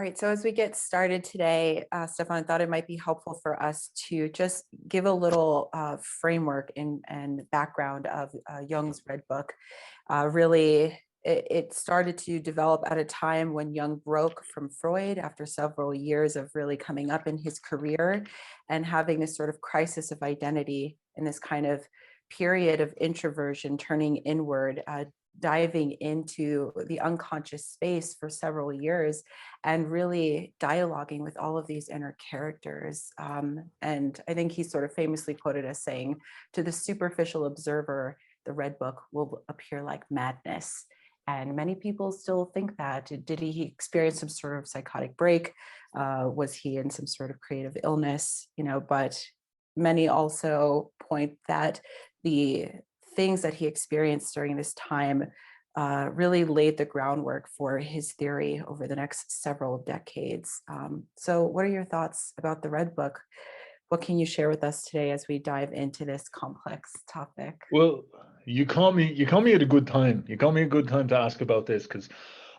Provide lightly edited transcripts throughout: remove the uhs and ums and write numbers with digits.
right, so as we get started today, Stefan, I thought it might be helpful for us to just give a little framework and background of Jung's Red Book. Really, it started to develop at a time when Jung broke from Freud after several years of really coming up in his career and having this sort of crisis of identity in this kind of period of introversion, turning inward, diving into the unconscious space for several years and really dialoguing with all of these inner characters. And I think he's sort of famously quoted as saying, to the superficial observer, the Red Book will appear like madness. And many people still think that. Did he experience some sort of psychotic break? Was he in some sort of creative illness? But many also point that the things that he experienced during this time really laid the groundwork for his theory over the next several decades. So what are your thoughts about the Red Book? What can you share with us today as we dive into this complex topic? Well, you call me at a good time. You call me a good time to ask about this because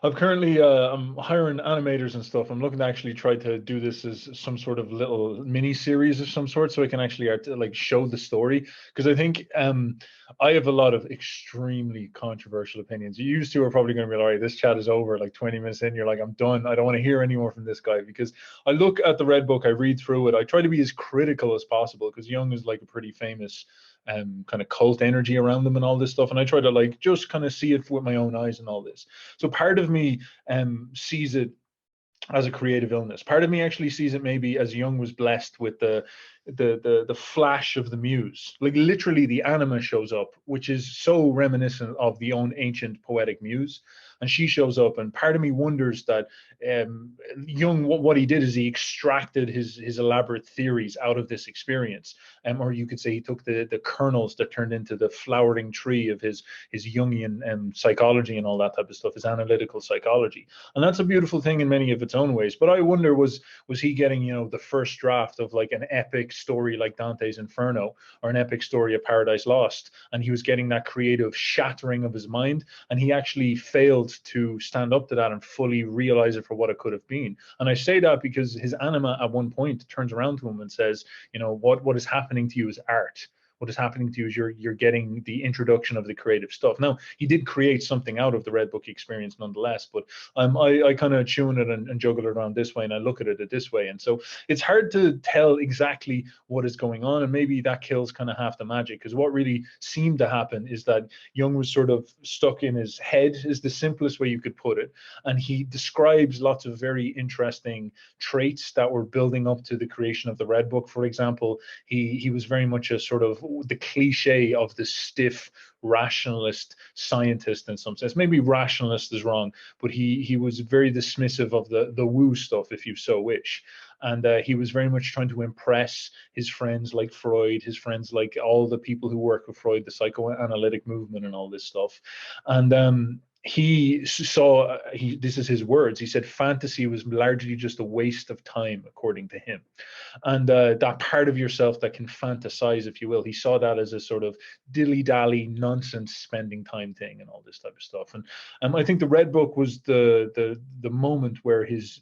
I've currently I'm hiring animators and stuff. I'm looking to actually try to do this as some sort of little mini series of some sort, so I can actually like show the story. Because I think I have a lot of extremely controversial opinions. You used to are probably going to be like, all right, this chat is over. Like 20 minutes in, you're like, I'm done. I don't want to hear any more from this guy. Because I look at the Red Book, I read through it, I try to be as critical as possible because Jung is like a pretty famous kind of cult energy around them and all this stuff, and I try to like just kind of see it with my own eyes and all this. So part of me sees it as a creative illness. Part of me actually sees it maybe as Jung was blessed with the flash of the muse. Like literally the anima shows up, which is so reminiscent of the own ancient poetic muse. And she shows up, and part of me wonders that Jung, what he did is he extracted his elaborate theories out of this experience, or you could say he took the kernels that turned into the flowering tree of his Jungian psychology and all that type of stuff, his analytical psychology. And that's a beautiful thing in many of its own ways. But I wonder, was he getting the first draft of like an epic story like Dante's Inferno or an epic story of Paradise Lost, and he was getting that creative shattering of his mind, and he actually failed to stand up to that and fully realize it for what it could have been. And I say that because his anima at one point turns around to him and says, what is happening to you is art. What is happening to you is you're getting the introduction of the creative stuff. Now, he did create something out of the Red Book experience nonetheless, but I kind of tune it and juggle it around this way, and I look at it this way. And so it's hard to tell exactly what is going on, and maybe that kills kind of half the magic, because what really seemed to happen is that Jung was sort of stuck in his head, is the simplest way you could put it. And he describes lots of very interesting traits that were building up to the creation of the Red Book. For example, he was very much a sort of the cliche of the stiff rationalist scientist in some sense. Maybe rationalist is wrong, but he was very dismissive of the woo stuff, if you so wish. And he was very much trying to impress his friends like Freud, his friends like all the people who work with Freud, the psychoanalytic movement and all this stuff. And he saw, this is his words, he said fantasy was largely just a waste of time, according to him. And that part of yourself that can fantasize, if you will, he saw that as a sort of dilly-dally nonsense spending time thing and all this type of stuff. And I think the Red Book was the moment where his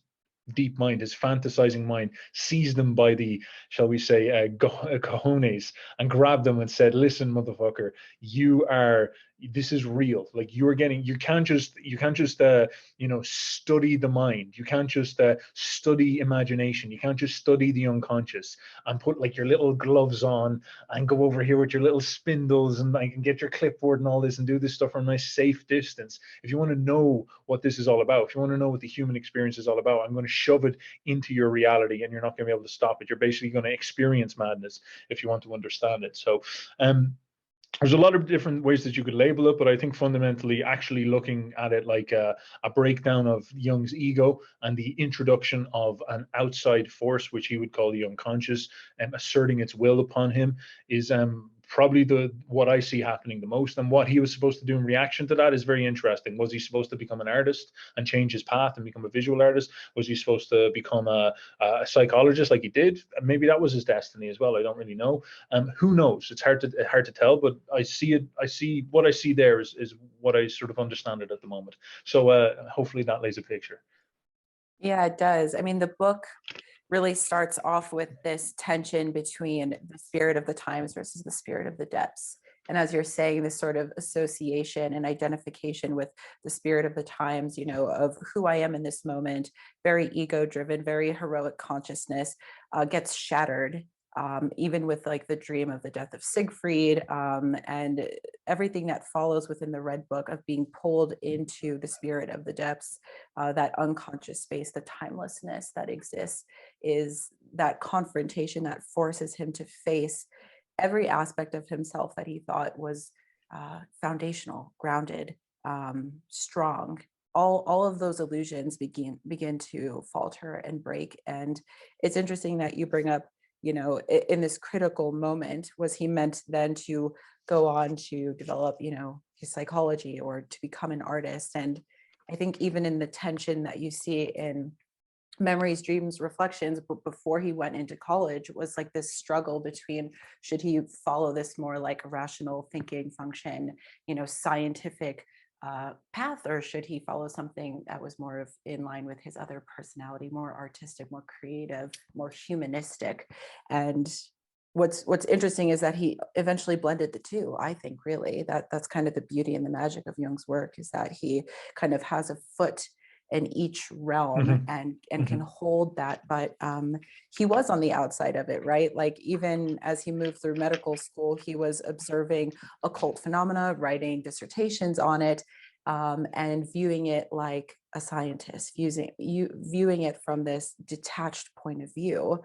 deep mind, his fantasizing mind, seized them by the, shall we say, cojones, and grabbed them and said, listen, motherfucker, this is real. Like you can't just study the mind. You can't just study imagination. You can't just study the unconscious and put like your little gloves on and go over here with your little spindles and like, and get your clipboard and all this and do this stuff from a nice safe distance. If you want to know what this is all about, if you want to know what the human experience is all about, I'm going to shove it into your reality and you're not going to be able to stop it. You're basically going to experience madness if you want to understand it. So there's a lot of different ways that you could label it, but I think fundamentally actually looking at it like a breakdown of Jung's ego and the introduction of an outside force, which he would call the unconscious, and asserting its will upon him is probably what I see happening the most. And what he was supposed to do in reaction to that is very interesting. Was he supposed to become an artist and change his path and become a visual artist? Was he supposed to become a psychologist like he did? Maybe that was his destiny as well. I don't really know. Who knows? It's hard to tell, but I see it. What I see there is what I sort of understand it at the moment. So hopefully that lays a picture. Yeah, it does. I mean, the book really starts off with this tension between the spirit of the times versus the spirit of the depths. And as you're saying, this sort of association and identification with the spirit of the times, you know, of who I am in this moment, very ego driven, very heroic consciousness, gets shattered. Even with like the dream of the death of Siegfried, and everything that follows within the Red Book of being pulled into the spirit of the depths, that unconscious space, the timelessness that exists, is that confrontation that forces him to face every aspect of himself that he thought was foundational, grounded, strong. All of those illusions begin to falter and break. And it's interesting that you bring up, you know, in this critical moment, was he meant then to go on to develop, you know, his psychology or to become an artist? And I think even in the tension that you see in Memories, Dreams, Reflections, but before he went into college, was like this struggle between, should he follow this more like rational thinking function, you know, scientific path, or should he follow something that was more of in line with his other personality, more artistic, more creative, more humanistic? And what's interesting is that he eventually blended the two. I think really that's kind of the beauty and the magic of Jung's work, is that he kind of has a foot in each realm Hmm. and can Hmm. hold that. But he was on the outside of it, right? Like even as he moved through medical school, he was observing occult phenomena, writing dissertations on it, and viewing it like a scientist, viewing it from this detached point of view.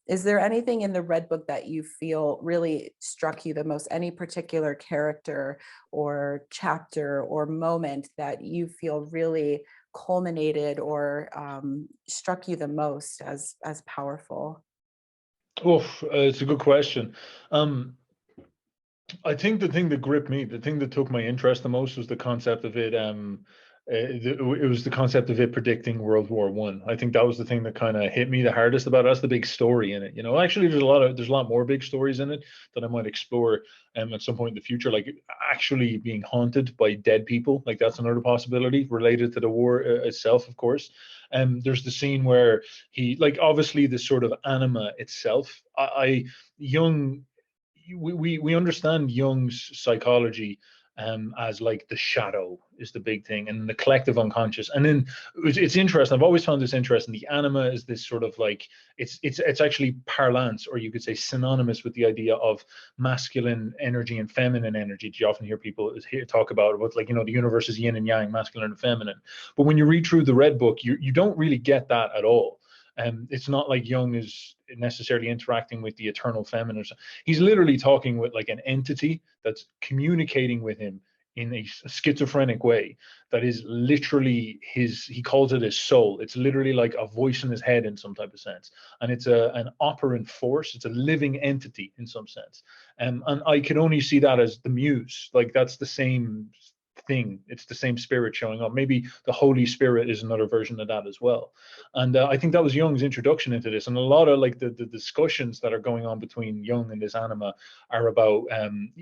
Is there anything in the Red Book that you feel really struck you the most? Any particular character or chapter or moment that you feel really culminated or struck you the most as powerful? Oh, it's a good question. Um, I think the thing that gripped me, the thing that took my interest the most, was the concept of it. It was the concept of it predicting World War One. I think that was the thing that kind of hit me the hardest about it. That's the big story in it. You know, actually, there's a lot more big stories in it that I might explore at some point in the future, like actually being haunted by dead people. Like that's another possibility related to the war itself, of course. There's the scene where he, like, obviously the sort of anima itself. Jung, we understand Jung's psychology as like the shadow is the big thing, and the collective unconscious. And then it's interesting. I've always found this interesting. The anima is this sort of like, it's actually parlance, or you could say synonymous with the idea of masculine energy and feminine energy. You often hear people talk about like, you know, the universe is yin and yang, masculine and feminine. But when you read through the Red Book, you don't really get that at all. It's not like Jung is necessarily interacting with the eternal feminine. He's literally talking with like an entity that's communicating with him in a schizophrenic way that is literally his, he calls it his soul. It's literally like a voice in his head in some type of sense. And it's an operant force. It's a living entity in some sense. And I can only see that as the muse. Like that's the same thing. It's the same spirit showing up. Maybe the Holy Spirit is another version of that as well. And I think that was Jung's introduction into this. And a lot of like the discussions that are going on between Jung and this anima are about,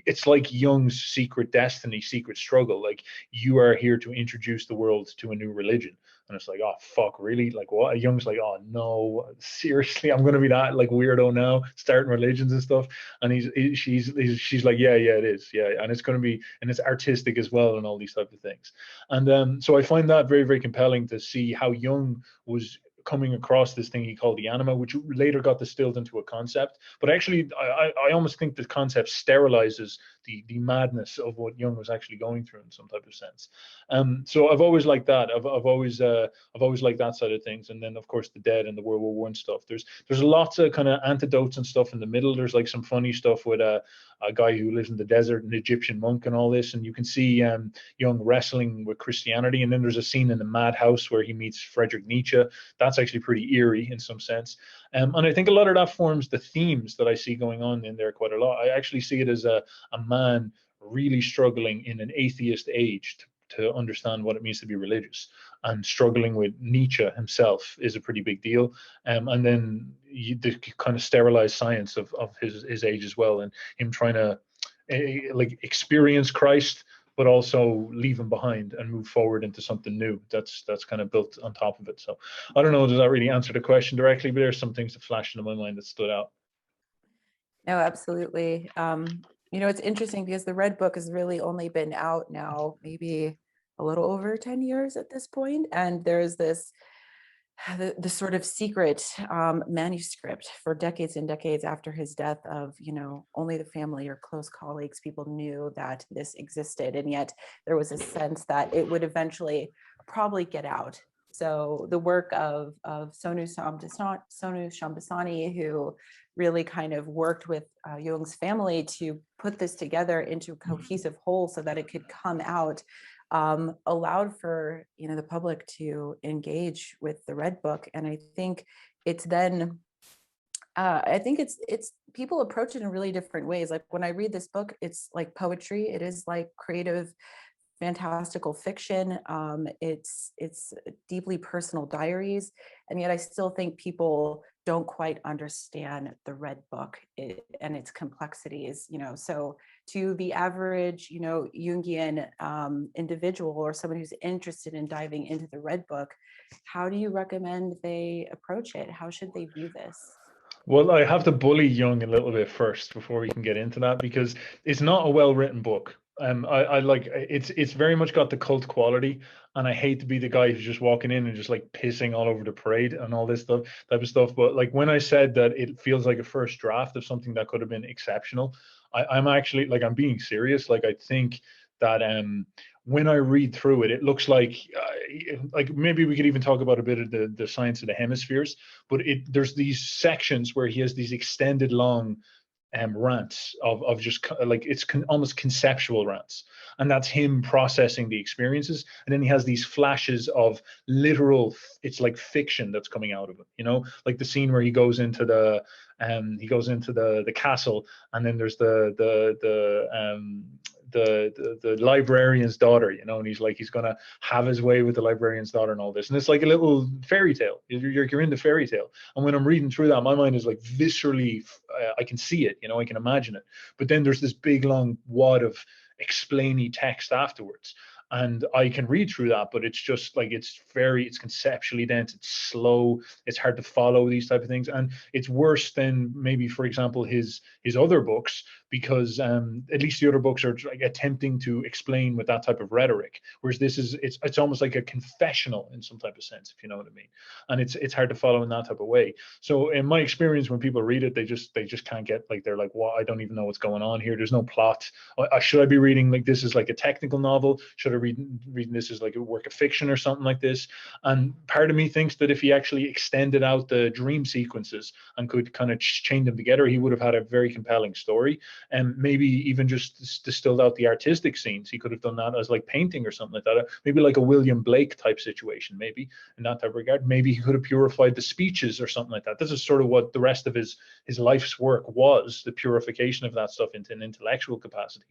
it's like Jung's secret destiny, secret struggle. Like, you are here to introduce the world to a new religion. And it's like, oh fuck, really? Like what? Jung's like, oh no, seriously, I'm gonna be that like weirdo now, starting religions and stuff. And she's like, yeah, it is, yeah, and it's gonna be, and it's artistic as well, and all these type of things. And so I find that very, very compelling to see how Jung was coming across this thing he called the anima, which later got distilled into a concept. But actually, I almost think the concept sterilizes the madness of what Jung was actually going through in some type of sense. So I've always liked that. I've always liked that side of things. And then of course the dead and the World War One stuff. There's lots of kind of antidotes and stuff in the middle. There's like some funny stuff with a guy who lives in the desert, an Egyptian monk, and all this. And you can see Jung wrestling with Christianity. And then there's a scene in the madhouse where he meets Friedrich Nietzsche. That's actually pretty eerie in some sense. And I think a lot of that forms the themes that I see going on in there quite a lot. I actually see it as a man really struggling in an atheist age to understand what it means to be religious, and struggling with Nietzsche himself is a pretty big deal. And then the kind of sterilized science of his age as well, and him trying to like experience Christ, but also leave him behind and move forward into something new that's kind of built on top of it. So I don't know, does that really answer the question directly? But there's some things that flashed into my mind that stood out. No, absolutely. You know, it's interesting because the Red Book has really only been out now, maybe a little over 10 years at this point. And there's this the sort of secret manuscript for decades and decades after his death of, you know, only the family or close colleagues, people knew that this existed. And yet there was a sense that it would eventually probably get out. So the work of Sonu Shambasani, who really kind of worked with Jung's family to put this together into a cohesive whole so that it could come out, allowed for, you know, the public to engage with the Red Book. And I think it's then I think it's people approach it in really different ways. Like when I read this book, it's like poetry. It is like creative, fantastical fiction. It's deeply personal diaries, and yet I still think people don't quite understand the Red Book and its complexities. You know, so to the average, you know, Jungian individual or someone who's interested in diving into the Red Book, how do you recommend they approach it? How should they view this? Well, I have to bully Jung a little bit first before we can get into that, because it's not a well-written book. I like it's very much got the cult quality, and I hate to be the guy who's just walking in and just like pissing all over the parade and all this stuff type of stuff. But like when I said that it feels like a first draft of something that could have been exceptional, I'm actually like, I'm being serious. Like I think that when I read through it, it looks like maybe we could even talk about a bit of the science of the hemispheres, but there's these sections where he has these extended long rants of just like it's almost conceptual rants, and that's him processing the experiences, and then he has these flashes of literal, it's like fiction that's coming out of it, you know, like the scene where he goes into the castle, and then there's the librarian's daughter, you know, and he's gonna have his way with the librarian's daughter and all this, and it's like a little fairy tale. You're in the fairy tale, and when I'm reading through that, my mind is like viscerally, I can see it, you know, I can imagine it. But then there's this big long wad of explainy text afterwards, and I can read through that, but it's just like it's conceptually dense, it's slow, it's hard to follow these type of things, and it's worse than maybe, for example, his other books, because at least the other books are like attempting to explain with that type of rhetoric, whereas this is it's almost like a confessional in some type of sense, if you know what I mean, and it's hard to follow in that type of way. So in my experience, when people read it, they just can't get, like, they're like, well, I don't even know what's going on here. There's no plot. Should I be reading like this is like a technical novel? Should I reading this as like a work of fiction or something like this? And part of me thinks that if he actually extended out the dream sequences and could kind of chain them together, he would have had a very compelling story. And maybe even just distilled out the artistic scenes. He could have done that as like painting or something like that. Maybe like a William Blake type situation, maybe in that type of regard. Maybe he could have purified the speeches or something like that. This is sort of what the rest of his life's work was, the purification of that stuff into an intellectual capacity.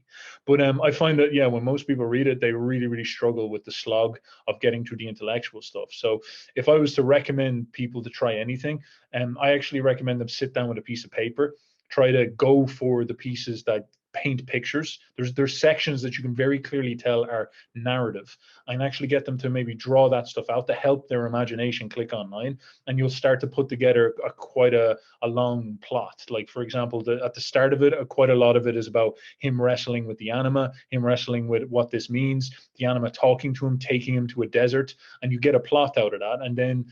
But I find that, yeah, when most people read it, they really, really struggle with the slog of getting to the intellectual stuff. So if I was to recommend people to try anything, I actually recommend them sit down with a piece of paper, try to go for the pieces that paint pictures. There's sections that you can very clearly tell are narrative, and actually get them to maybe draw that stuff out to help their imagination click online, and you'll start to put together quite a long plot. Like, for example, at the start of it, quite a lot of it is about him wrestling with the anima, him wrestling with what this means, the anima talking to him, taking him to a desert, and you get a plot out of that. And then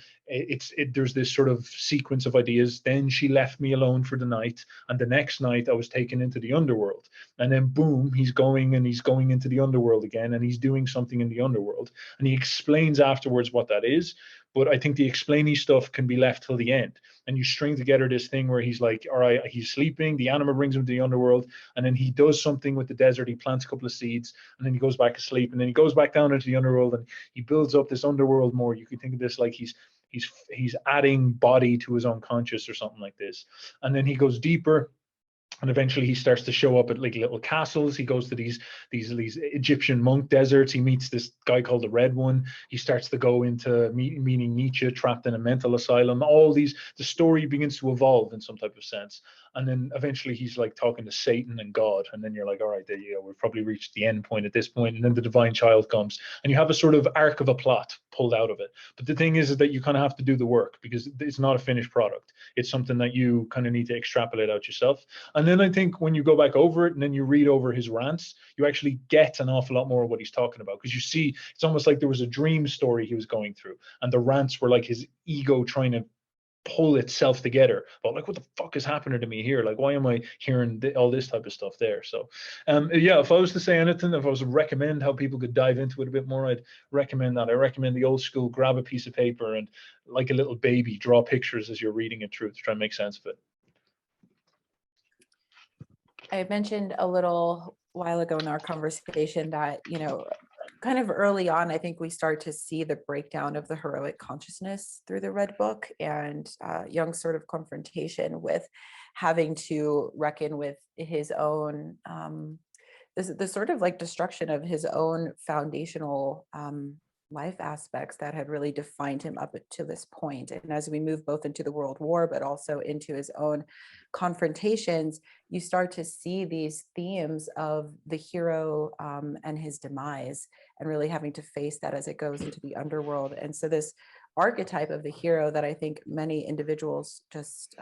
there's this sort of sequence of ideas. Then she left me alone for the night, and the next night I was taken into the underworld. And then boom, he's going into the underworld again, and he's doing something in the underworld, and he explains afterwards what that is. But I think the explainy stuff can be left till the end, and you string together this thing where he's like, all right, he's sleeping, the anima brings him to the underworld, and then he does something with the desert, he plants a couple of seeds, and then he goes back to sleep, and then he goes back down into the underworld, and he builds up this underworld more. You can think of this like he's adding body to his unconscious or something like this. And then he goes deeper, And eventually he starts to show up at like little castles. He goes to these Egyptian monk deserts. He meets this guy called the Red One. He starts to go into meeting Nietzsche, trapped in a mental asylum. All these, the story begins to evolve in some type of sense. And then eventually he's like talking to Satan and God. And then you're like, all right, there you go. We've probably reached the end point at this point. And then the divine child comes, and you have a sort of arc of a plot pulled out of it. But the thing is that you kind of have to do the work, because it's not a finished product. It's something that you kind of need to extrapolate out yourself. And then I think when you go back over it and then you read over his rants, you actually get an awful lot more of what he's talking about, because you see it's almost like there was a dream story he was going through, and the rants were like his ego trying to pull itself together about like, what the fuck is happening to me here? Like, why am I hearing all this type of stuff there? So yeah, if I was to say anything, if I was to recommend how people could dive into it a bit more, I'd recommend that. I recommend the old school, grab a piece of paper and like a little baby, draw pictures as you're reading it through to try and make sense of it. I mentioned a little while ago in our conversation that, you know, kind of early on, I think we start to see the breakdown of the heroic consciousness through the Red Book, and Jung's sort of confrontation with having to reckon with his own, the sort of like destruction of his own foundational life aspects that had really defined him up to this point. And as we move both into the World War, but also into his own confrontations, you start to see these themes of the hero and his demise, and really having to face that as it goes into the underworld. And so this archetype of the hero that I think many individuals just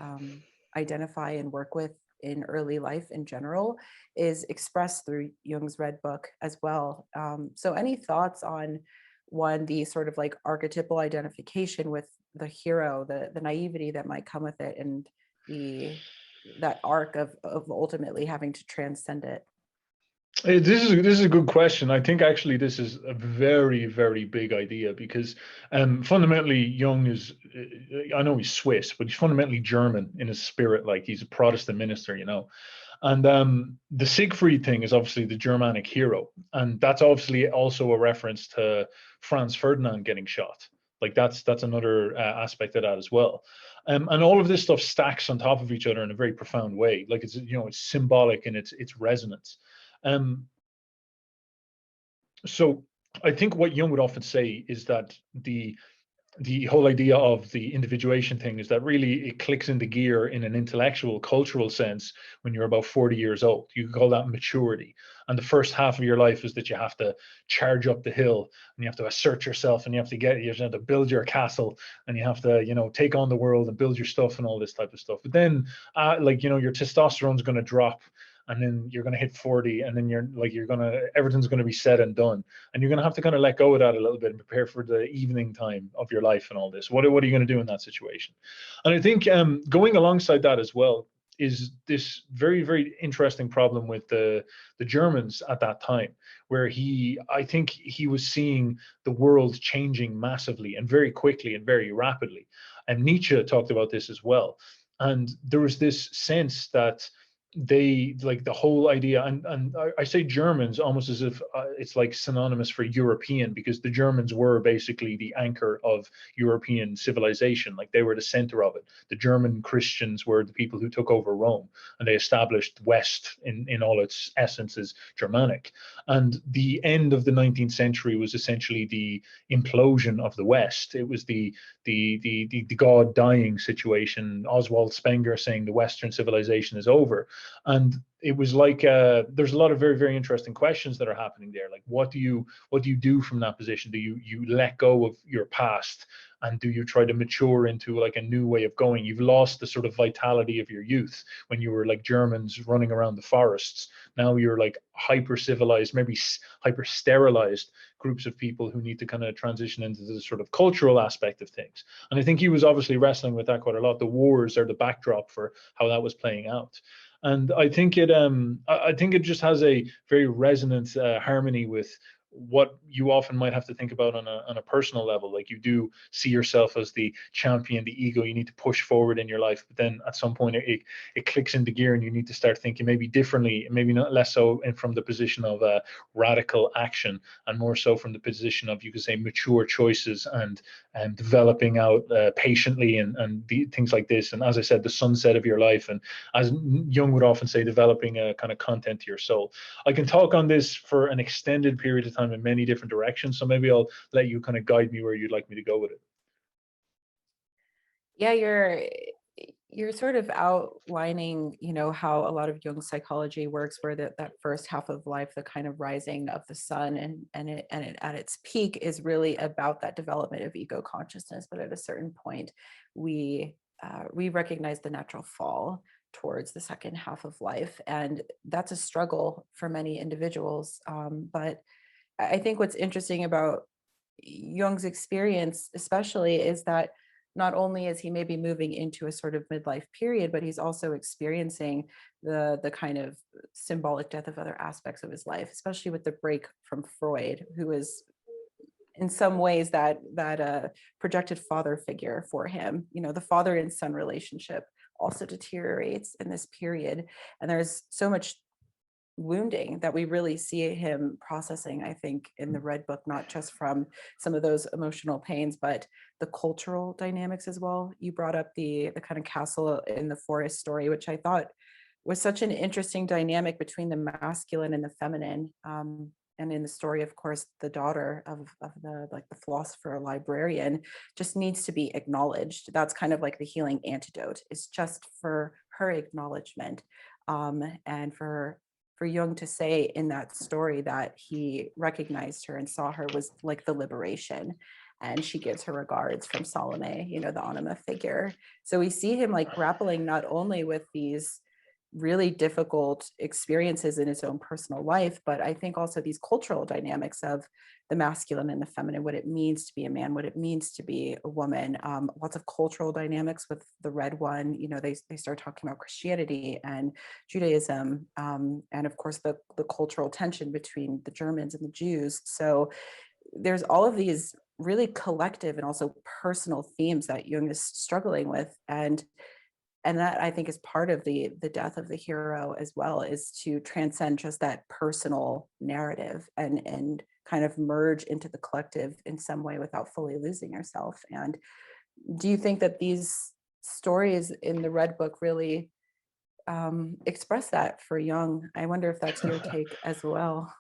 identify and work with in early life in general is expressed through Jung's Red Book as well. So any thoughts on one, the sort of like archetypal identification with the hero, the naivety that might come with it, and that arc of ultimately having to transcend it? This is a good question. I think actually this is a very, very big idea, because fundamentally Jung is, I know he's Swiss, but he's fundamentally German in his spirit. Like, he's a Protestant minister, you know. And the Siegfried thing is obviously the Germanic hero, and that's obviously also a reference to Franz Ferdinand getting shot. Like, that's another aspect of that as well. And all of this stuff stacks on top of each other in a very profound way. Like, it's, you know, it's symbolic in its resonance. So I think what Jung would often say is that the whole idea of the individuation thing is that really it clicks into gear in an intellectual, cultural sense when you're about 40 years old. You could call that maturity. And the first half of your life is that you have to charge up the hill, and you have to assert yourself, and you have to build your castle, and you have to, you know, take on the world and build your stuff and all this type of stuff. But then like, you know, your testosterone's going to drop, and then you're going to hit 40, and then everything's going to be said and done, and you're going to have to kind of let go of that a little bit and prepare for the evening time of your life and all this. What are you going to do in that situation? And I think going alongside that as well is this very, very interesting problem with the Germans at that time, where I think he was seeing the world changing massively and very quickly and very rapidly. And Nietzsche talked about this as well. And there was this sense that they, like, the whole idea, and I say Germans almost as if it's like synonymous for European, because the Germans were basically the anchor of European civilization. Like, they were the center of it. The German Christians were the people who took over Rome, and they established West in all its essence as Germanic. And the end of the 19th century was essentially the implosion of the West. It was the God dying situation. Oswald Spengler saying the Western civilization is over. And it was like there's a lot of very, very interesting questions that are happening there. Like, what do you do from that position? Do you let go of your past, and do you try to mature into like a new way of going? You've lost the sort of vitality of your youth when you were like Germans running around the forests. Now you're like hyper civilized, maybe hyper sterilized groups of people who need to kind of transition into the sort of cultural aspect of things. And I think he was obviously wrestling with that quite a lot. The wars are the backdrop for how that was playing out. And I think it just has a very resonant harmony with what you often might have to think about on a personal level. Like, you do see yourself as the champion, the ego, you need to push forward in your life, but then at some point it clicks into gear and you need to start thinking maybe differently, maybe not less so from the position of radical action, and more so from the position of, you could say, mature choices and developing out patiently and things like this. And as I said, the sunset of your life, and as Jung would often say, developing a kind of content to your soul. I can talk on this for an extended period of time in many different directions, so maybe I'll let you kind of guide me where you'd like me to go with it. Yeah, you're sort of outlining, how a lot of Jung's psychology works, where that first half of life, the kind of rising of the sun, and it at its peak is really about that development of ego consciousness. But at a certain point, we recognize the natural fall towards the second half of life, and that's a struggle for many individuals. But I think what's interesting about Jung's experience, especially, is that not only is he maybe moving into a sort of midlife period, but he's also experiencing the kind of symbolic death of other aspects of his life, especially with the break from Freud, who is in some ways that projected father figure for him. The father and son relationship also deteriorates in this period, and there's so much wounding that we really see him processing, I think, in the Red Book, not just from some of those emotional pains, but the cultural dynamics as well. You brought up the kind of castle in the forest story, which I thought was such an interesting dynamic between the masculine and the feminine. And in the story, of course, the daughter of the philosopher or librarian just needs to be acknowledged. That's kind of like the healing antidote. It's just for her acknowledgement, and for Jung to say in that story that he recognized her and saw her was like the liberation. And she gives her regards from Salome, the anima figure. So we see him like grappling not only with these really difficult experiences in his own personal life, but I think also these cultural dynamics of the masculine and the feminine, what it means to be a man, what it means to be a woman. Lots of cultural dynamics with the Red One. They start talking about Christianity and Judaism, and of course the cultural tension between the Germans and the Jews. So there's all of these really collective and also personal themes that Jung is struggling with, and that I think is part of the death of the hero as well, is to transcend just that personal narrative and kind of merge into the collective in some way without fully losing yourself. And do you think that these stories in the Red Book really express that for Jung? I wonder if that's your take as well.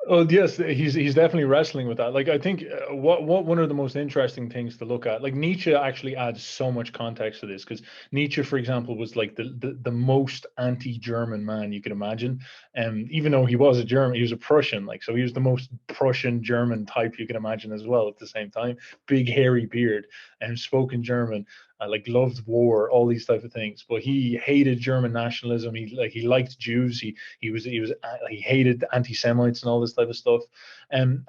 Oh yes, he's definitely wrestling with that. Like, I think what one of the most interesting things to look at, like, Nietzsche actually adds so much context to this, because Nietzsche, for example, was like the most anti-German man you could imagine. And even though he was a German, he was a Prussian, like, so he was the most Prussian German type you can imagine as well at the same time. Big hairy beard and spoke in German. Like, loved war, all these type of things, but he hated German nationalism. He liked Jews. He hated anti-Semites and all this type of stuff. And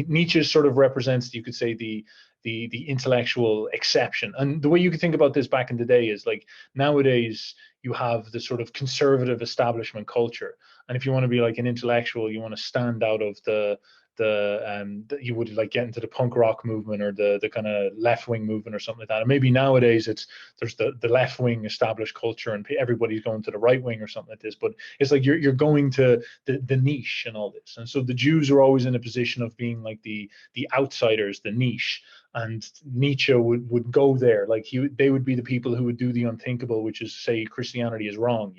Nietzsche sort of represents, you could say, the intellectual exception. And the way you could think about this back in the day is, like, nowadays you have the sort of conservative establishment culture, and if you want to be like an intellectual, you want to stand out of you would like get into the punk rock movement or the kind of left wing movement or something like that. And maybe nowadays there's the left wing established culture and everybody's going to the right wing or something like this. But it's like you're going to the niche and all this. And so the Jews are always in a position of being like the outsiders, the niche. And Nietzsche would go there. Like, they would be the people who would do the unthinkable, which is say Christianity is wrong,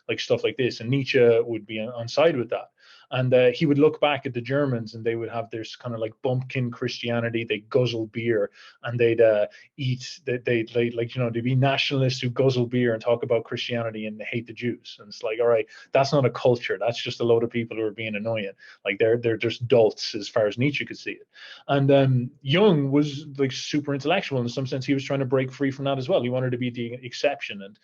like stuff like this. And Nietzsche would be on side with that. And he would look back at the Germans, and they would have this kind of like bumpkin Christianity. They guzzle beer, and they'd eat. They'd be nationalists who guzzle beer and talk about Christianity and hate the Jews. And it's like, all right, that's not a culture. That's just a load of people who are being annoying. Like, they're just dolts as far as Nietzsche could see it. And Jung was like super intellectual in some sense. He was trying to break free from that as well. He wanted to be the exception, and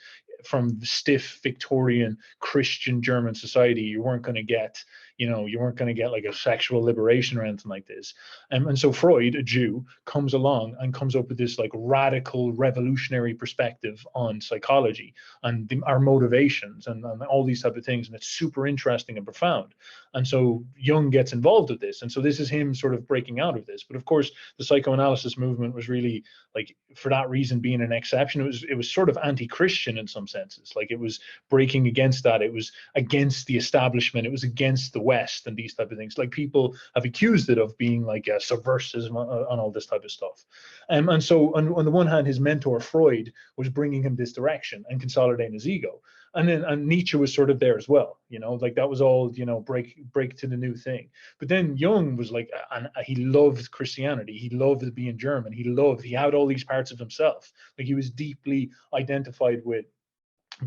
from the stiff Victorian Christian German society, you weren't going to get you know, you weren't going to get like a sexual liberation or anything like this. And so Freud, a Jew, comes along and comes up with this like radical revolutionary perspective on psychology and our motivations and all these type of things, and it's super interesting and profound. And so Jung gets involved with this, and so this is him sort of breaking out of this. But of course, the psychoanalysis movement was really, like, for that reason, being an exception. It was sort of anti-Christian in some senses. Like, it was breaking against that. It was against the establishment. It was against the West and these type of things. Like, people have accused it of being like a subversive on all this type of stuff. And so on the one hand, his mentor Freud was bringing him this direction and consolidating his ego. And Nietzsche was sort of there as well, you know, like that was all, you know, break to the new thing. But then Jung was like, and he loved Christianity. He loved being German. He had all these parts of himself. Like, he was deeply identified with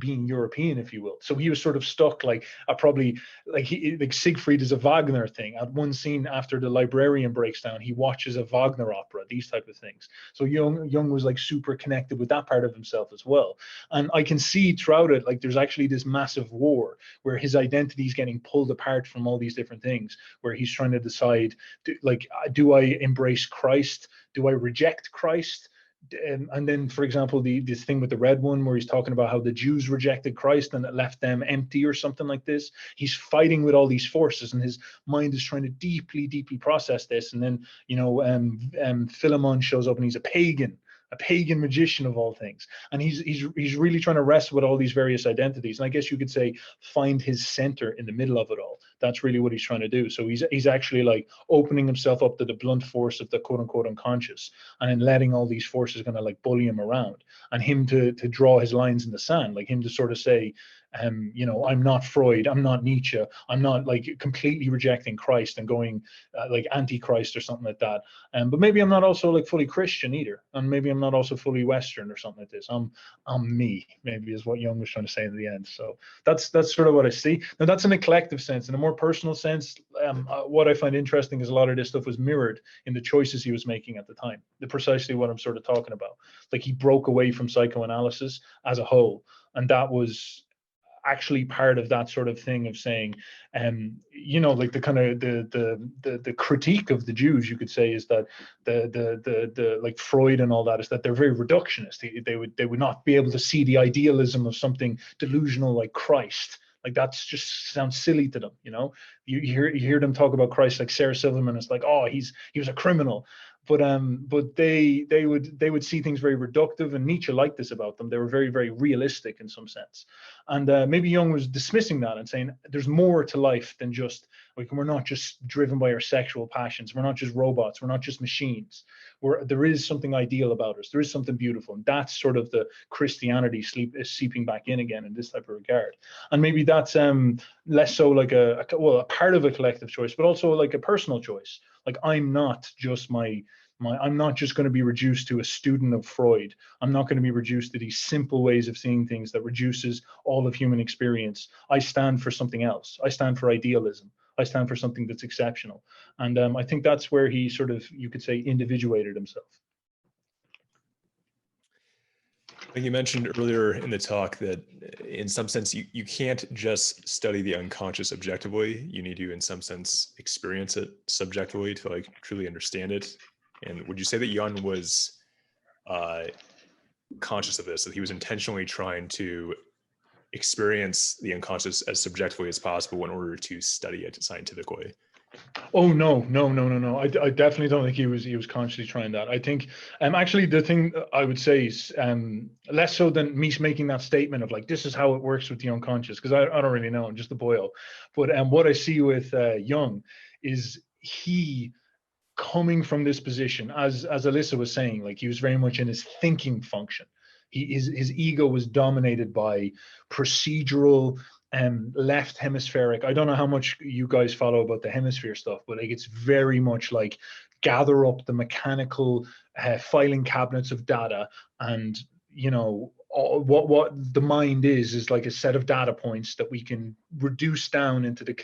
being European, if you will. So he was sort of stuck, like, probably like Siegfried is a Wagner thing. At one scene after the librarian breaks down, he watches a Wagner opera, these type of things. So Jung was like super connected with that part of himself as well. And I can see throughout it, like, there's actually this massive war where his identity is getting pulled apart from all these different things, where he's trying to decide, do I embrace Christ? Do I reject Christ? And then, for example, this thing with the red one where he's talking about how the Jews rejected Christ and it left them empty or something like this. He's fighting with all these forces, and his mind is trying to deeply process this. And then, you know, Philemon shows up, and he's a pagan magician of all things, and he's really trying to wrestle with all these various identities, and I guess you could say find his center in the middle of it all. That's really what he's trying to do. So he's actually like opening himself up to the blunt force of the quote unquote unconscious, and then letting all these forces kind of like bully him around, and him to draw his lines in the sand, like him to sort of say, you know, I'm not Freud, I'm not Nietzsche, I'm not like completely rejecting Christ and going like anti-Christ or something like that. But maybe I'm not also like fully Christian either, and maybe I'm not also fully Western or something like this. I'm me, maybe, is what Jung was trying to say in the end. So that's sort of what I see. Now, that's in a collective sense. In a more personal sense, what I find interesting is a lot of this stuff was mirrored in the choices he was making at the time. Precisely what I'm sort of talking about. Like, he broke away from psychoanalysis as a whole, and that was actually part of that sort of thing of saying, you know, like the kind of the critique of the Jews, you could say, is that the like Freud and all that, is that they're very reductionist. They would not be able to see the idealism of something delusional like Christ. Like, that's just sounds silly to them, you know. You hear them talk about Christ, like Sarah Silverman, it's like, oh, he was a criminal. But they would see things very reductive, and Nietzsche liked this about them. They were very, very realistic in some sense. And maybe Jung was dismissing that and saying there's more to life than just, like, we're not just driven by our sexual passions. We're not just robots. We're not just machines. There is something ideal about us. There is something beautiful. And that's sort of the Christianity is seeping back in again in this type of regard. And maybe that's less so like a part of a collective choice, but also like a personal choice. Like, I'm not just I'm not just going to be reduced to a student of Freud. I'm not going to be reduced to these simple ways of seeing things that reduces all of human experience. I stand for something else. I stand for idealism. I stand for something that's exceptional. And I think that's where he sort of, you could say, individuated himself. You mentioned earlier in the talk that in some sense, you can't just study the unconscious objectively. You need to, in some sense, experience it subjectively to like truly understand it. And would you say that Jung was conscious of this, that he was intentionally trying to experience the unconscious as subjectively as possible in order to study it scientifically? Oh, no. I definitely don't think he was consciously trying that. I think actually the thing I would say is less so than me making that statement of like, this is how it works with the unconscious, because I don't really know, I'm just a boyo. But what I see with Jung is he coming from this position, as Alyssa was saying, like, he was very much in his thinking function. His ego was dominated by procedural left hemispheric. I don't know how much you guys follow about the hemisphere stuff, but like, it's very much like gather up the mechanical filing cabinets of data, and, you know, what the mind is like a set of data points that we can reduce down into the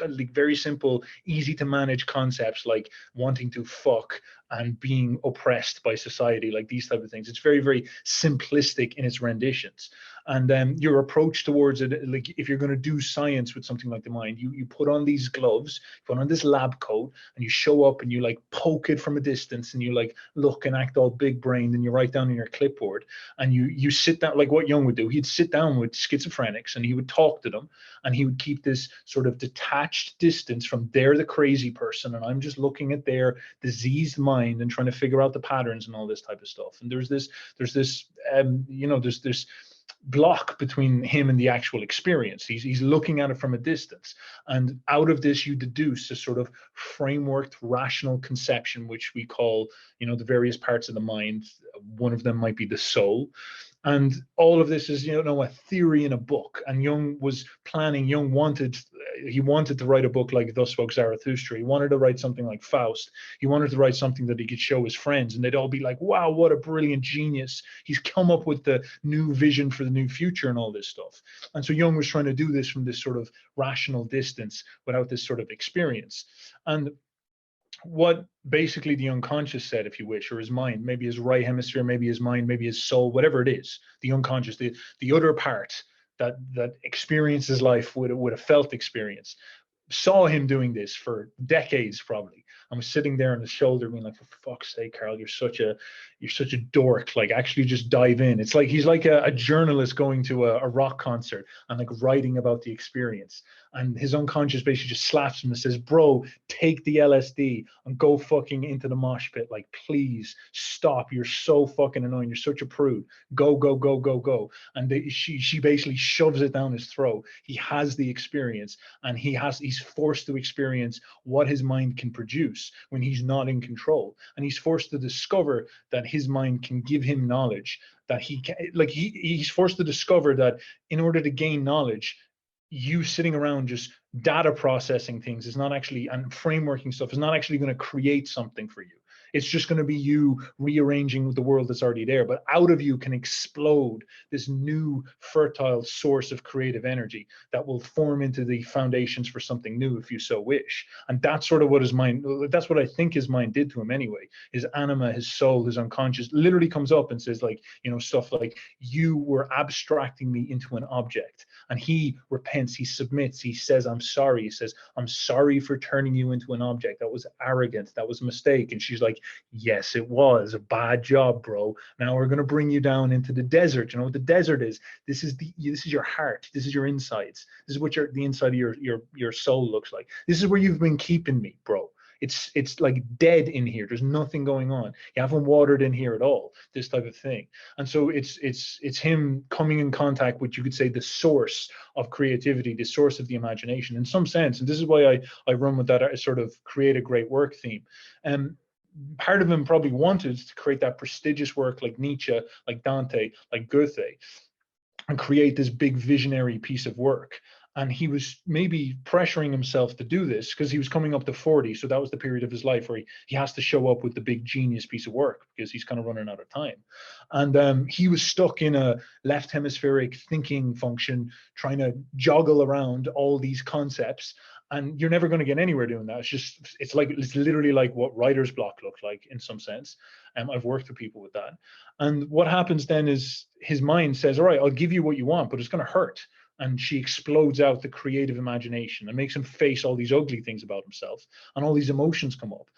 like very simple, easy to manage concepts like wanting to fuck and being oppressed by society, like these type of things. It's very, very simplistic in its renditions. And your approach towards it, like if you're going to do science with something like the mind, you put on these gloves, put on this lab coat, and you show up and you like poke it from a distance, and you like look and act all big brained, and you write down on your clipboard, and you sit down like what Jung would do. He'd sit down with schizophrenics and he would talk to them, and he would keep this sort of detached distance from they're the crazy person, and I'm just looking at their diseased mind and trying to figure out the patterns and all this type of stuff. And there's this block between him and the actual experience. He's looking at it from a distance, and out of this you deduce a sort of frameworked rational conception, which we call, the various parts of the mind. One of them might be the soul. And all of this is, a theory in a book. And Jung wanted to write a book like Thus Spoke Zarathustra. He wanted to write something like Faust. He wanted to write something that he could show his friends, and they'd all be like, wow, what a brilliant genius. He's come up with the new vision for the new future and all this stuff. And so Jung was trying to do this from this sort of rational distance without this sort of experience. And what basically the unconscious said, if you wish, or his mind, maybe his right hemisphere, maybe his mind, maybe his soul, whatever it is, the unconscious, the other part that experiences life with a felt experience, saw him doing this for decades probably. I was sitting there on his shoulder being like, for fuck's sake, Carl, you're such a dork. Like, actually just dive in. It's like he's like a journalist going to a rock concert and like writing about the experience. And his unconscious basically just slaps him and says, bro, take the LSD and go fucking into the mosh pit. Like, please stop. You're so fucking annoying. You're such a prude. Go, go, go, go, go. And she basically shoves it down his throat. He has the experience, and he's forced to experience what his mind can produce when he's not in control. And he's forced to discover that his mind can give him knowledge, that he can, like, he's forced to discover that in order to gain knowledge, you sitting around just data processing things is not actually, and frameworking stuff is not actually going to create something for you. It's just going to be you rearranging the world that's already there. But out of you can explode this new fertile source of creative energy that will form into the foundations for something new if you so wish. And that's sort of what his mind, that's what I think his mind did to him anyway. His anima, his soul, his unconscious literally comes up and says, like, stuff like, you were abstracting me into an object. And he repents, he submits, he says, I'm sorry. He says, I'm sorry for turning you into an object. That was arrogant. That was a mistake. And she's like, yes, it was a bad job, bro. Now we're going to bring you down into the desert. You know what the desert is? This is your heart. This is your insides. This is what the inside of your soul looks like. This is where you've been keeping me, bro. It's like dead in here. There's nothing going on. You haven't watered in here at all. This type of thing. And so it's him coming in contact with, you could say, the source of creativity, the source of the imagination in some sense. And this is why I run with that sort of create a great work theme. Part of him probably wanted to create that prestigious work like Nietzsche, like Dante, like Goethe, and create this big visionary piece of work. And he was maybe pressuring himself to do this because he was coming up to 40. So that was the period of his life where he has to show up with the big genius piece of work because he's kind of running out of time. And he was stuck in a left hemispheric thinking function, trying to joggle around all these concepts. And you're never going to get anywhere doing that. It's literally like what writer's block looked like in some sense. I've worked with people with that. And what happens then is his mind says, all right, I'll give you what you want, but it's going to hurt. And she explodes out the creative imagination and makes him face all these ugly things about himself, and all these emotions come up,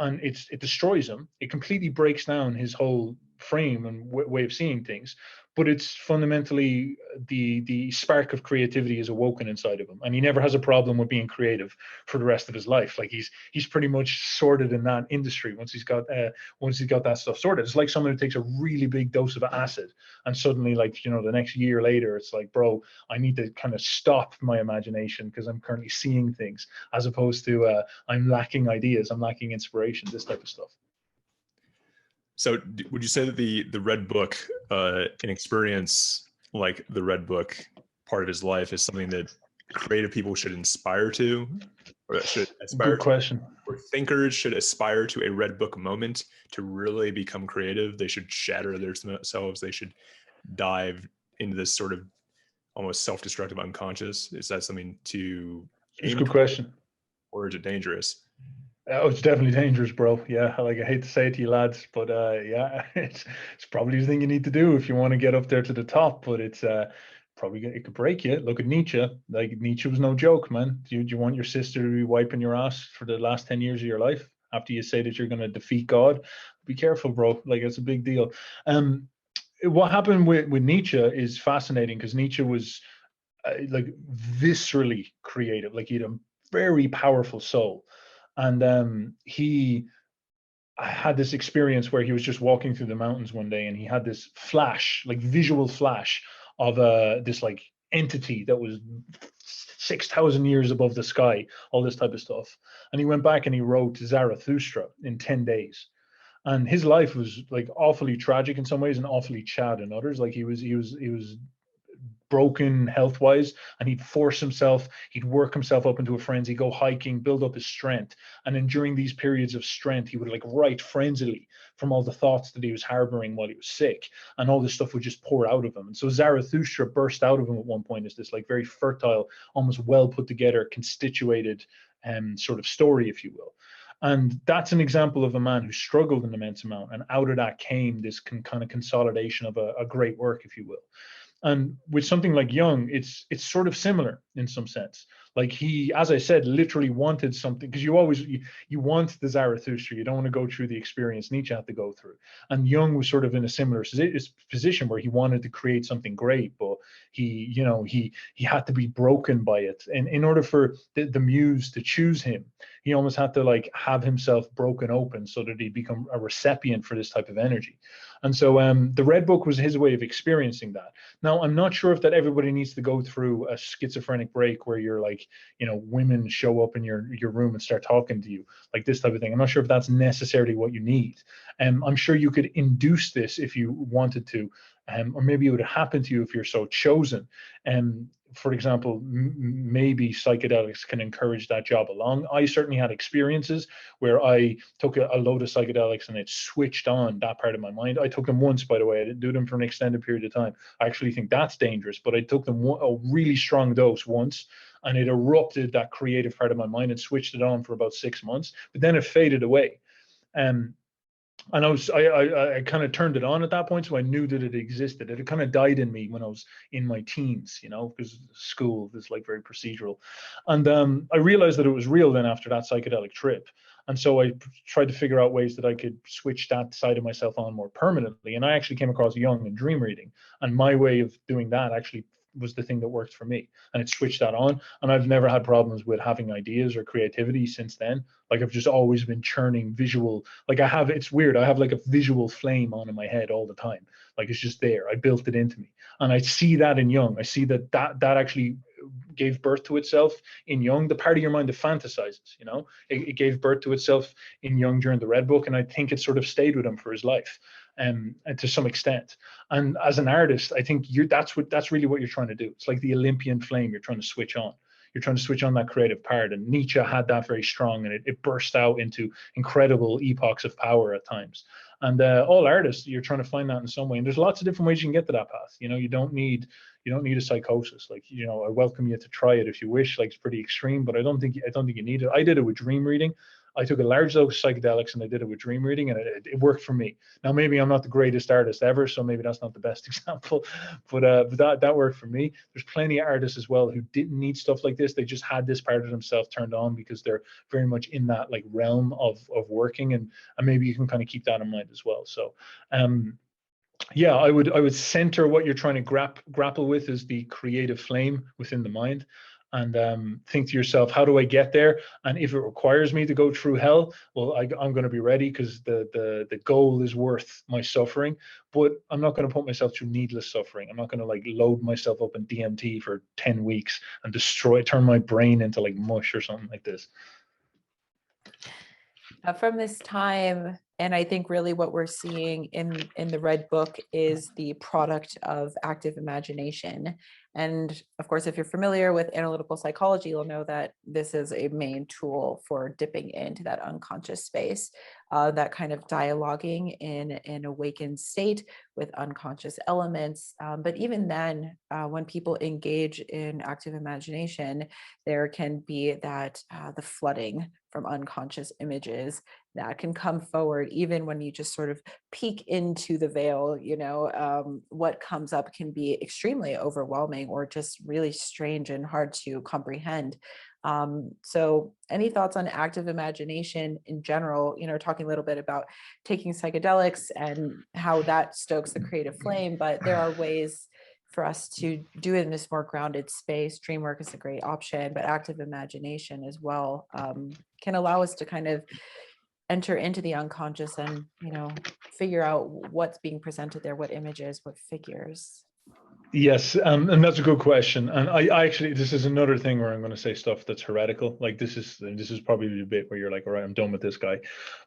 and it destroys him. It completely breaks down his whole frame and way of seeing things. But it's fundamentally the spark of creativity is awoken inside of him, and he never has a problem with being creative for the rest of his life. Like he's pretty much sorted in that industry once he's got that stuff sorted. It's like someone who takes a really big dose of acid, and suddenly, like, the next year later, it's like, bro, I need to kind of stop my imagination because I'm currently seeing things, as opposed to I'm lacking ideas, I'm lacking inspiration, this type of stuff. So would you say that the Red Book, an experience like the Red Book, part of his life, is something that creative people should inspire to, or that should aspire Good question. to, or thinkers should aspire to a Red Book moment to really become creative? They should shatter themselves. They should dive into this sort of almost self-destructive unconscious. Is that something to It's a good question. or is it dangerous? Oh, it's definitely dangerous, bro. Yeah, like I hate to say it to you lads, but yeah, it's probably the thing you need to do if you want to get up there to the top. But it's probably it could break you. Look at Nietzsche. Like Nietzsche was no joke, man. Do you want your sister to be wiping your ass for the last 10 years of your life after you say that you're going to defeat God? Be careful, bro. Like it's a big deal. What happened with Nietzsche is fascinating because Nietzsche was like viscerally creative. Like he had a very powerful soul, and he had this experience where he was just walking through the mountains one day, and he had this flash, like visual flash of this like entity that was 6,000 years above the sky, all this type of stuff. And he went back and he wrote Zarathustra in 10 days. And his life was like awfully tragic in some ways and awfully Chad in others. Like he was broken health wise, and he'd work himself up into a frenzy, go hiking, build up his strength. And then during these periods of strength, he would like write frenzily from all the thoughts that he was harboring while he was sick, and all this stuff would just pour out of him. And so Zarathustra burst out of him at one point as this like very fertile, almost well put together, constituted sort of story, if you will. And that's an example of a man who struggled an immense amount, and out of that came this kind of consolidation of a great work, if you will. And with something like Jung, it's sort of similar in some sense. Like he, as I said, literally wanted something, because you want the Zarathustra. You don't want to go through the experience Nietzsche had to go through. And Jung was sort of in a similar position where he wanted to create something great, but he had to be broken by it. And in order for the muse to choose him, he almost had to like have himself broken open so that he'd become a recipient for this type of energy. And so the Red Book was his way of experiencing that. Now, I'm not sure if that everybody needs to go through a schizophrenic break where you're like, women show up in your room and start talking to you, like this type of thing. I'm not sure if that's necessarily what you need. I'm sure you could induce this if you wanted to, or maybe it would happen to you if you're so chosen. For example, maybe psychedelics can encourage that job along. I certainly had experiences where I took a load of psychedelics and it switched on that part of my mind. I took them once, by the way. I didn't do them for an extended period of time. I actually think that's dangerous, but I took them a really strong dose once, and it erupted that creative part of my mind and switched it on for about 6 months, but then it faded away. And I kind of turned it on at that point, so I knew that it existed. It kind of died in me when I was in my teens, because school is like very procedural. And I realized that it was real then after that psychedelic trip. And so I tried to figure out ways that I could switch that side of myself on more permanently. And I actually came across Jung and dream reading. And my way of doing that actually was the thing that worked for me, and it switched that on. And I've never had problems with having ideas or creativity since then. Like I've just always been churning visual, like it's weird, I have like a visual flame on in my head all the time. Like it's just there, I built it into me. And I see that in Jung. I see that actually gave birth to itself in Jung, the part of your mind that fantasizes, it gave birth to itself in Jung during the Red Book. And I think it sort of stayed with him for his life. And to some extent. And as an artist, I think that's really what you're trying to do. It's like the Olympian flame you're trying to switch on. You're trying to switch on that creative part. And Nietzsche had that very strong, and it burst out into incredible epochs of power at times. And all artists, you're trying to find that in some way. And there's lots of different ways you can get to that path. You don't need a psychosis. Like, I welcome you to try it if you wish. Like, it's pretty extreme, but I don't think you need it. I did it with dream reading. I took a large dose of psychedelics and I did it with dream reading, and it worked for me. Now, maybe I'm not the greatest artist ever, so maybe that's not the best example, but that worked for me. There's plenty of artists as well who didn't need stuff like this. They just had this part of themselves turned on because they're very much in that like realm of working, and maybe you can kind of keep that in mind as well. So, yeah, I would center what you're trying to grapple with is the creative flame within the mind. And think to yourself, how do I get there? And if it requires me to go through hell, well, I'm going to be ready, because the goal is worth my suffering. But I'm not going to put myself through needless suffering. I'm not going to like load myself up in DMT for 10 weeks and turn my brain into like mush or something like this. From this time And I think really what we're seeing in the Red Book is the product of active imagination. And of course, if you're familiar with analytical psychology, you'll know that this is a main tool for dipping into that unconscious space, that kind of dialoguing in an awakened state with unconscious elements. But even then, when people engage in active imagination, there can be that the flooding from unconscious images that can come forward even when you just sort of peek into the veil. What comes up can be extremely overwhelming or just really strange and hard to comprehend. So any thoughts on active imagination in general, talking a little bit about taking psychedelics and how that stokes the creative flame, but there are ways for us to do it in this more grounded space. Dream work is a great option, but active imagination as well can allow us to kind of enter into the unconscious and, figure out what's being presented there, what images, what figures. Yes, and that's a good question. And I actually, this is another thing where I'm going to say stuff that's heretical. Like this is probably the bit where you're like, all right, I'm done with this guy.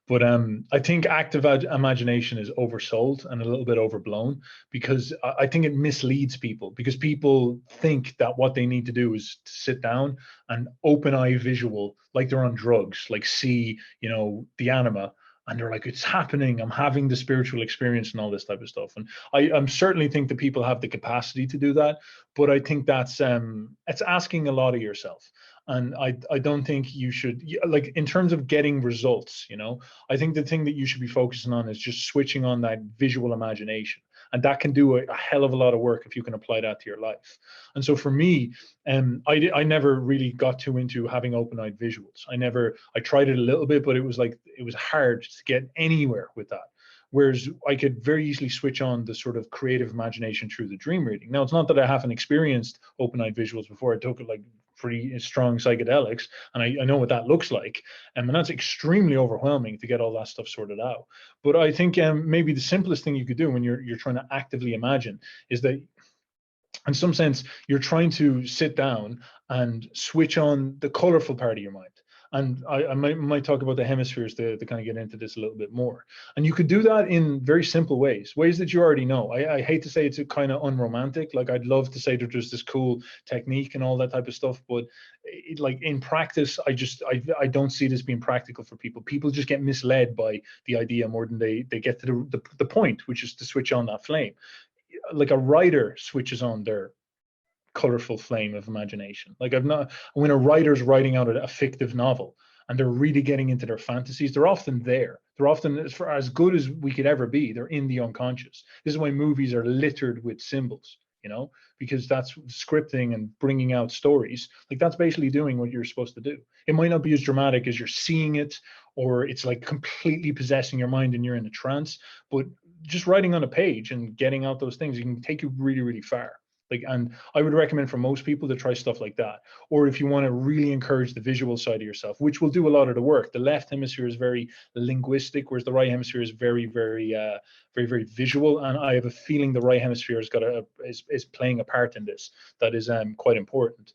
But I think active imagination is oversold and a little bit overblown, because I think it misleads people, because people think that what they need to do is to sit down and open eye visual, like they're on drugs, like see, the anima. And they're like, it's happening. I'm having the spiritual experience and all this type of stuff. And I certainly think that people have the capacity to do that, but I think that's it's asking a lot of yourself. And I don't think you should, like, in terms of getting results, I think the thing that you should be focusing on is just switching on that visual imagination. And that can do a hell of a lot of work if you can apply that to your life. And so for me, I never really got too into having open-eyed visuals. I tried it a little bit, but it was hard to get anywhere with that. Whereas I could very easily switch on the sort of creative imagination through the dream reading. Now, it's not that I haven't experienced open-eyed visuals before. I took like pretty strong psychedelics, and I know what that looks like. And that's extremely overwhelming to get all that stuff sorted out. But I think maybe the simplest thing you could do when you're trying to actively imagine is that, in some sense, you're trying to sit down and switch on the colorful part of your mind. And I might talk about the hemispheres to kind of get into this a little bit more. And you could do that in very simple ways that you already know. I hate to say it's a kind of unromantic. Like, I'd love to say that there's this cool technique and all that type of stuff, but like in practice, I don't see this being practical for people. People just get misled by the idea more than they get to the point, which is to switch on that flame. Like a writer switches on their colorful flame of imagination. Like, when a writer's writing out a fictive novel and they're really getting into their fantasies, they're often there. They're often, as good as we could ever be, they're in the unconscious. This is why movies are littered with symbols, because that's scripting and bringing out stories. Like, that's basically doing what you're supposed to do. It might not be as dramatic as you're seeing it, or it's like completely possessing your mind and you're in a trance, but just writing on a page and getting out those things, it can take you really, really far. And I would recommend for most people to try stuff like that. Or if you want to really encourage the visual side of yourself, which will do a lot of the work. The left hemisphere is very linguistic, whereas the right hemisphere is very, very, very, very visual. And I have a feeling the right hemisphere is playing a part in this that is quite important.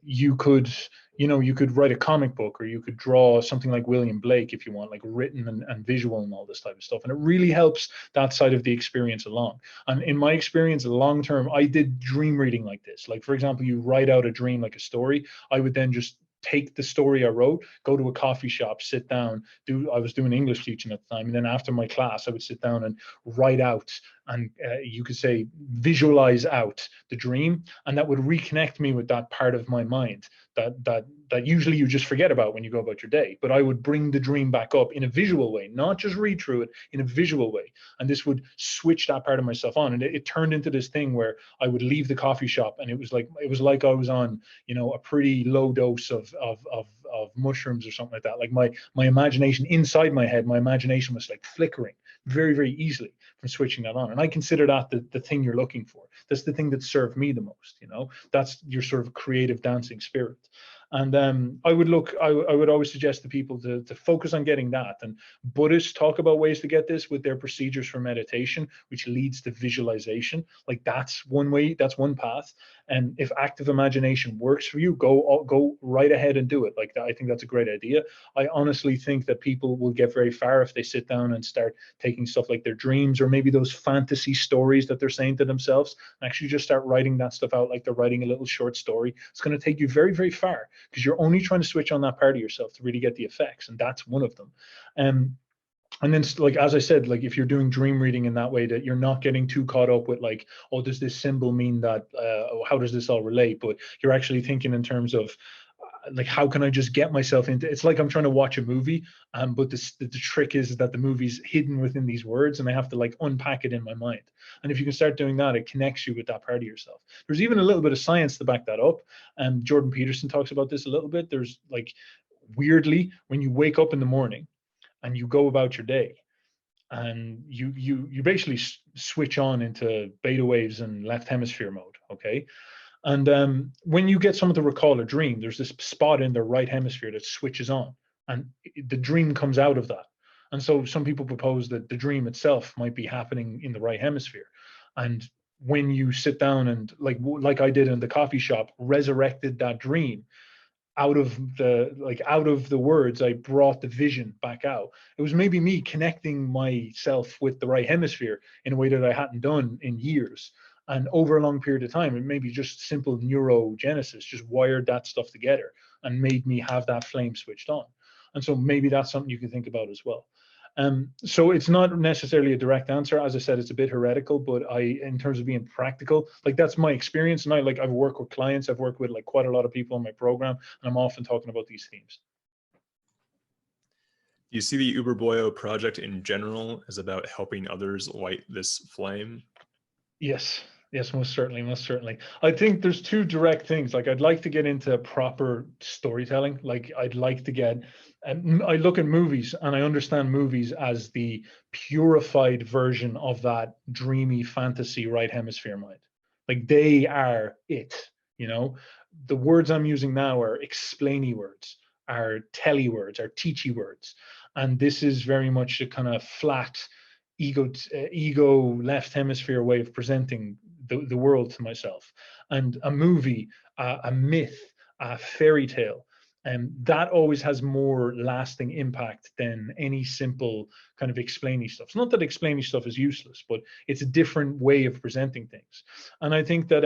You could write a comic book, or you could draw something like William Blake if you want, like written and visual and all this type of stuff. And it really helps that side of the experience along. And in my experience, long term, I did dream reading like this. Like, for example, you write out a dream like a story. I would then just take the story I wrote, go to a coffee shop, sit down, I was doing English teaching at the time. And then after my class, I would sit down and write out, and you could say visualize out the dream. And that would reconnect me with that part of my mind that usually you just forget about when you go about your day. But I would bring the dream back up in a visual way, not just read through it, in a visual way. And this would switch that part of myself on. And it turned into this thing where I would leave the coffee shop, and it was like I was on, a pretty low dose of mushrooms or something like that. Like my imagination inside my head, my imagination was like flickering very, very easily from switching that on. And I consider that the thing you're looking for. That's the thing that served me the most, you know, that's your sort of creative dancing spirit. And I would always suggest to people to focus on getting that. And Buddhists talk about ways to get this with their procedures for meditation, which leads to visualization. Like that's one way, that's one path. And if active imagination works for you, go right ahead and do it. Like that, I think that's a great idea. I honestly think that people will get very far if they sit down and start taking stuff like their dreams or maybe those fantasy stories that they're saying to themselves and actually just start writing that stuff out like they're writing a little short story. It's going to take you very, very far, because you're only trying to switch on that part of yourself to really get the effects, and that's one of them. And then, like, as I said, like if you're doing dream reading in that way, that you're not getting too caught up with like, oh, does this symbol mean that, how does this all relate? But you're actually thinking in terms of, like, how can I just get myself into, it's like I'm trying to watch a movie, but the trick is that the movie's hidden within these words and I have to like unpack it in my mind. And if you can start doing that, it connects you with that part of yourself. There's even a little bit of science to back that up. And Jordan Peterson talks about this a little bit. There's like, weirdly, when you wake up in the morning and you go about your day, and you basically switch on into beta waves and left hemisphere mode, okay? And when you get someone to recall a dream, there's this spot in their right hemisphere that switches on, and the dream comes out of that. And so some people propose that the dream itself might be happening in the right hemisphere. And when you sit down and like I did in the coffee shop, resurrected that dream out of the words, I brought the vision back out. It was maybe me connecting myself with the right hemisphere in a way that I hadn't done in years. And over a long period of time, it may be just simple neurogenesis, just wired that stuff together and made me have that flame switched on. And so maybe that's something you can think about as well. So it's not necessarily a direct answer. As I said, it's a bit heretical, but in terms of being practical, like that's my experience. And I've worked with clients, I've worked with like quite a lot of people in my program, and I'm often talking about these themes. Do you see the Uberboyo project in general as about helping others light this flame? Yes, most certainly. I think there's two direct things. Like I'd like to get into proper storytelling. Like I'd like to get, and I look at movies and I understand movies as the purified version of that dreamy fantasy right hemisphere mind. Like they are it, you know. The words I'm using now are explainy words, are telly words, are teachy words. And this is very much a kind of flat, ego left hemisphere way of presenting the world to myself. And a movie, a myth, a fairy tale, and that always has more lasting impact than any simple kind of explainy stuff. It's not that explainy stuff is useless, but it's a different way of presenting things. And I think that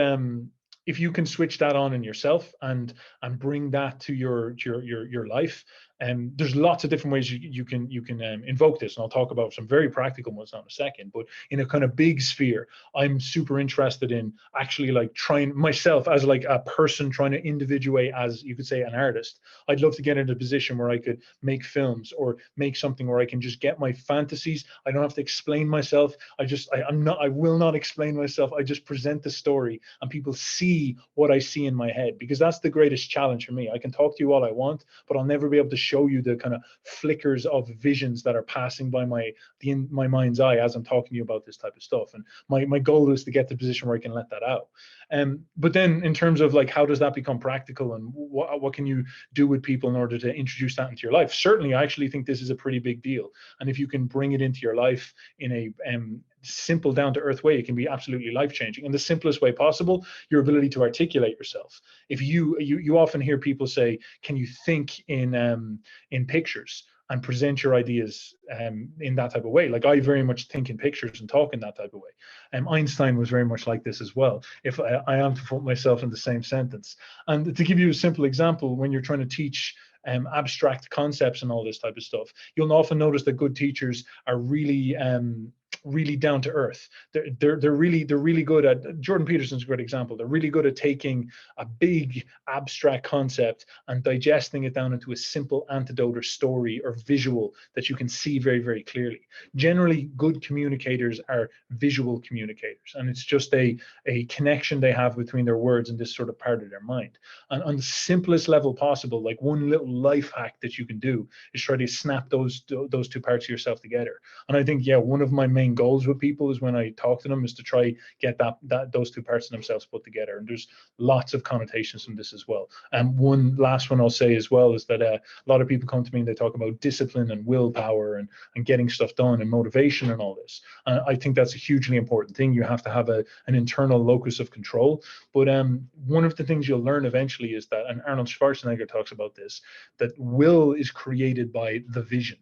if you can switch that on in yourself and bring that to your life, and there's lots of different ways you can invoke this, and I'll talk about some very practical ones now in a second. But in a kind of big sphere, I'm super interested in actually like trying myself as like a person trying to individuate as, you could say, an artist. I'd love to get into a position where I could make films or make something where I can just get my fantasies. I don't have to explain myself. I will not explain myself. I just present the story and people see what I see in my head, because that's the greatest challenge for me. I can talk to you all I want, but I'll never be able to show you the kind of flickers of visions that are passing by my mind's eye as I'm talking to you about this type of stuff. And my goal is to get to the position where I can let that out. But then in terms of like, how does that become practical, and what can you do with people in order to introduce that into your life? Certainly, I actually think this is a pretty big deal. And if you can bring it into your life in a simple, down-to-earth way, it can be absolutely life-changing. And the simplest way possible, your ability to articulate yourself. If you often hear people say, can you think in pictures and present your ideas in that type of way? Like I very much think in pictures and talk in that type of way. Einstein was very much like this as well, if I am to put myself in the same sentence. And to give you a simple example, when you're trying to teach abstract concepts and all this type of stuff, you'll often notice that good teachers are really down to earth. They're really good at, Jordan Peterson's a great example. They're really good at taking a big abstract concept and digesting it down into a simple anecdote or story or visual that you can see very, very clearly. Generally, good communicators are visual communicators, and it's just a connection they have between their words and this sort of part of their mind. And on the simplest level possible, like one little life hack that you can do is try to snap those two parts of yourself together. And I think, yeah, one of my main main goals with people is when I talk to them is to try get those two parts of themselves put together. And there's lots of connotations from this as well. And one last one I'll say as well is that a lot of people come to me and they talk about discipline and willpower and getting stuff done and motivation and all this. I think that's a hugely important thing. You have to have an internal locus of control. But one of the things you'll learn eventually is that, and Arnold Schwarzenegger talks about this, that will is created by the vision.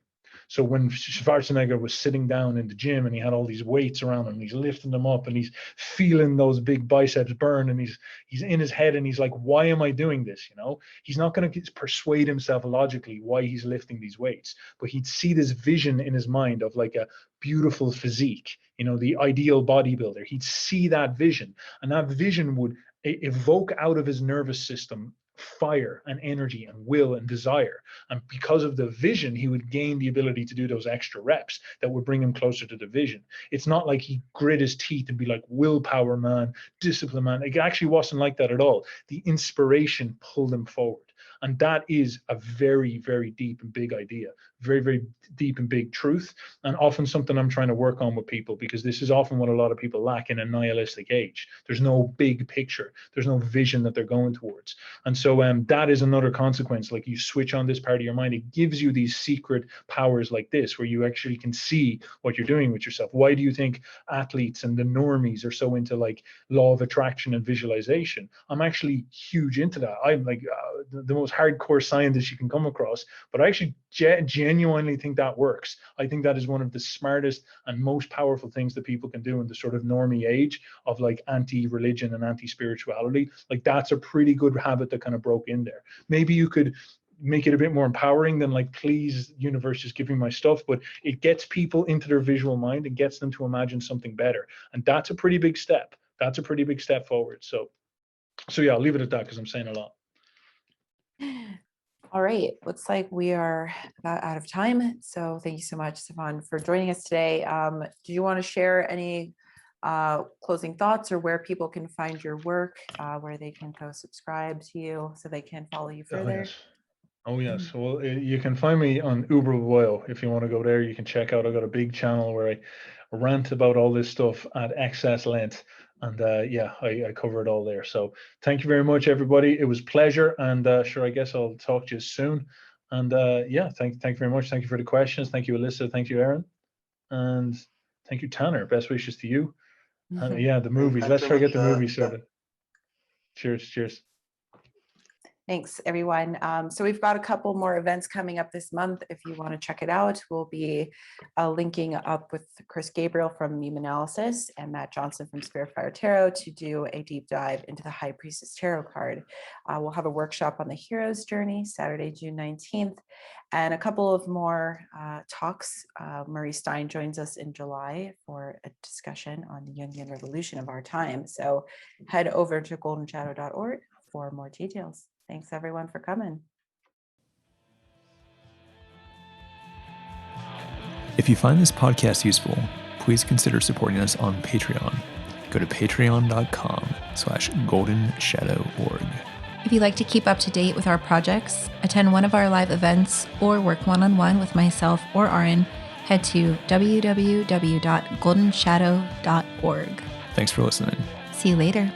So when Schwarzenegger was sitting down in the gym and he had all these weights around him, and he's lifting them up and he's feeling those big biceps burn, and he's in his head and he's like, why am I doing this? You know, he's not going to persuade himself logically why he's lifting these weights, but he'd see this vision in his mind of like a beautiful physique, you know, the ideal bodybuilder. He'd see that vision, and that vision would evoke out of his nervous system fire and energy and will and desire. And because of the vision, he would gain the ability to do those extra reps that would bring him closer to the vision. It's not like he grit his teeth and be like, willpower man, discipline man. It actually wasn't like that at all. The inspiration pulled him forward. And that is a very, very deep and big idea, very, very deep and big truth, and often something I'm trying to work on with people, because this is often what a lot of people lack in a nihilistic age. There's no big picture. There's no vision that they're going towards. And so that is another consequence. Like, you switch on this part of your mind, it gives you these secret powers like this, where you actually can see what you're doing with yourself. Why do you think athletes and the normies are so into like law of attraction and visualization? I'm actually huge into that. I'm like the most hardcore scientist you can come across, but I actually genuinely think that works. I think that is one of the smartest and most powerful things that people can do in the sort of normie age of like anti-religion and anti-spirituality. Like, that's a pretty good habit that kind of broke in there. Maybe you could make it a bit more empowering than like, please universe, just give me my stuff, but it gets people into their visual mind and gets them to imagine something better. And that's a pretty big step. That's a pretty big step forward. So yeah, I'll leave it at that because I'm saying a lot. All right, looks like we are about out of time. So thank you so much, Steafan, for joining us today. Do you want to share any closing thoughts, or where people can find your work, where they can go subscribe to you so they can follow you further? Oh yes. Well, you can find me on Uberboyo. If you want to go there, you can check out. I've got a big channel where I rant about all this stuff at excess length. And yeah, I cover it all there. So thank you very much, everybody. It was a pleasure. And sure, I guess I'll talk to you soon. And yeah, thank you very much. Thank you for the questions. Thank you, Alyssa. Thank you, Arran. And thank you, Tanner. Best wishes to you. And yeah, the movies. Let's try to get the movies sorted. Cheers. Thanks, everyone. So we've got a couple more events coming up this month. If you want to check it out, we'll be linking up with Chris Gabriel from Meme Analysis and Matt Johnson from Spirit Fire Tarot to do a deep dive into the High Priestess Tarot card. We'll have a workshop on the Hero's Journey, Saturday, June 19th, and a couple of more talks. Marie Stein joins us in July for a discussion on the Jungian revolution of our time. So head over to goldenshadow.org for more details. Thanks everyone for coming. If you find this podcast useful, please consider supporting us on Patreon. Go to patreon.com/goldenshadoworg. If you'd like to keep up to date with our projects, attend one of our live events, or work one-on-one with myself or Arran, head to www.goldenshadow.org. Thanks for listening. See you later.